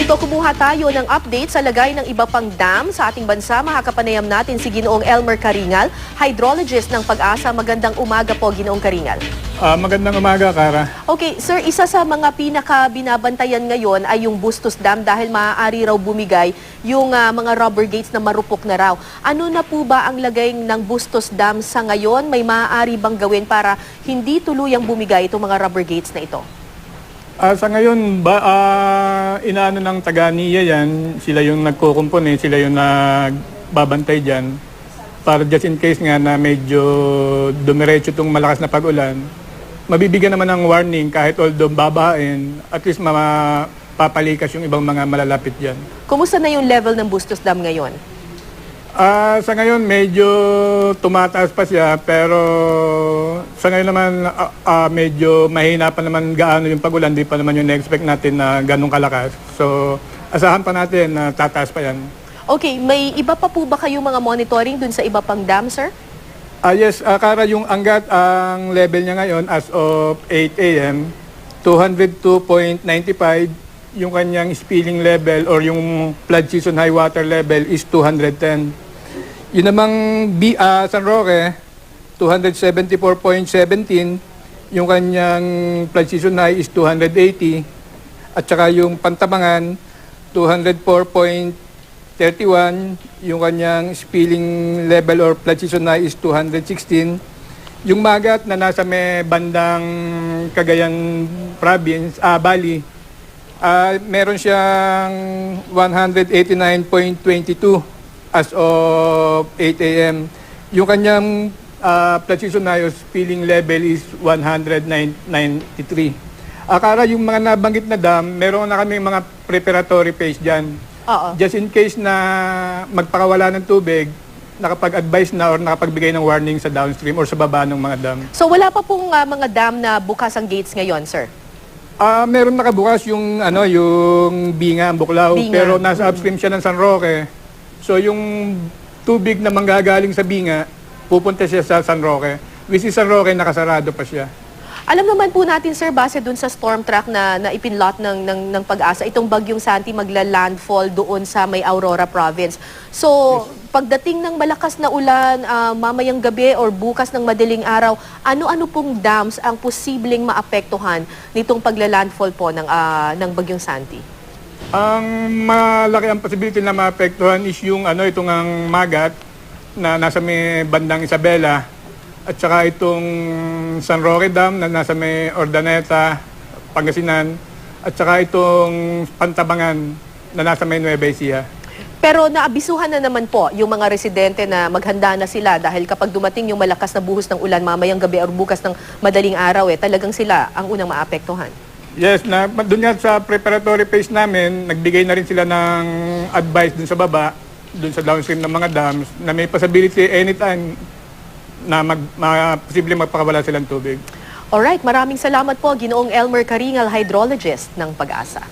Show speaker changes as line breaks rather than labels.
Minuto kumuha tayo ng update sa lagay ng iba pang dam sa ating bansa. Makakapanayam natin si Ginoong Elmer Karingal, hydrologist ng Pag-asa. Magandang umaga po, Ginoong Karingal.
Magandang umaga, Kara.
Okay, sir, isa sa mga pinaka-binabantayan ngayon ay yung Bustos Dam dahil maaari raw bumigay yung mga rubber gates na marupok na raw. Ano na po ba ang lagay ng Bustos Dam sa ngayon? May maaari bang gawin para hindi tuluyang bumigay itong mga rubber gates na ito?
Sa ngayon, inaano ng taga-NIA yan, sila yung nagkukumpone, sila yung nagbabantay dyan. Para just in case nga na medyo dumiretso itong malakas na pag-ulan, mabibigyan naman ng warning kahit although babain, at least mapapalikas yung ibang mga malalapit dyan.
Kumusta na yung level ng Bustos Dam ngayon?
Sa ngayon, medyo tumataas pa siya, pero sa ngayon naman, medyo mahina pa naman gaano yung pag-ulan. Di pa naman yung na-expect natin na ganong kalakas. So, asahan pa natin na tataas pa yan.
Okay, may iba pa po ba kayong mga monitoring dun sa iba pang dam, sir?
Yes, Kara, yung Angat, ang level niya ngayon as of 8 a.m., 202.95. Yung kanyang spilling level or yung flood season high water level is 210. Yun namang San Roque, 274.17. Yung kanyang flood season high is 280. At saka yung Pantabangan, 204.31. Yung kanyang spilling level or flood season high is 216. Yung Magat na nasa may bandang Cagayan Province, Bali, meron siyang 189.22 as of 8 a.m. Yung kanyang flood season high spilling level is 193. Kara, yung mga nabanggit na dam, meron na kami mga preparatory phase dyan. Just in case na magpakawala ng tubig, nakapag-advise na or nakapagbigay ng warning sa downstream or sa baba ng mga dam.
So wala pa pong mga dam na bukas ang gates ngayon, sir?
Meron nakabukas yung yung Binga, Buklaw, pero nasa upstream siya ng San Roque. So yung tubig na manggagaling sa Binga, pupunta siya sa San Roque. Which is San Roque, nakasarado pa siya.
Alam naman po natin, sir, base dun sa storm track na ipinlot ng Pag-asa, itong bagyong Santi magla-landfall doon sa may Aurora Province. So, pagdating ng malakas na ulan, mamayang gabi or bukas ng madaling araw, ano-ano pong dams ang posibleng maapektuhan nitong pagla-landfall po ng bagyong Santi?
Ang malaki ang possibility na maapektuhan is yung itong ang Magat na nasa may bandang Isabela at saka itong San Roque Dam na nasa may Ordaneta, Pangasinan at saka itong Pantabangan na nasa may Nueva Ecija.
Pero naabisuhan na naman po yung mga residente na maghanda na sila dahil kapag dumating yung malakas na buhos ng ulan mamayang gabi o bukas ng madaling araw, talagang sila ang unang maapektuhan.
Yes, doon nga sa preparatory phase namin, nagbigay na rin sila ng advice dun sa baba, dun sa downstream ng mga dams, na may possibility anytime na posible magpakawala silang tubig.
Alright, maraming salamat po, Ginoong Elmer Karingal, hydrologist ng Pag-asa.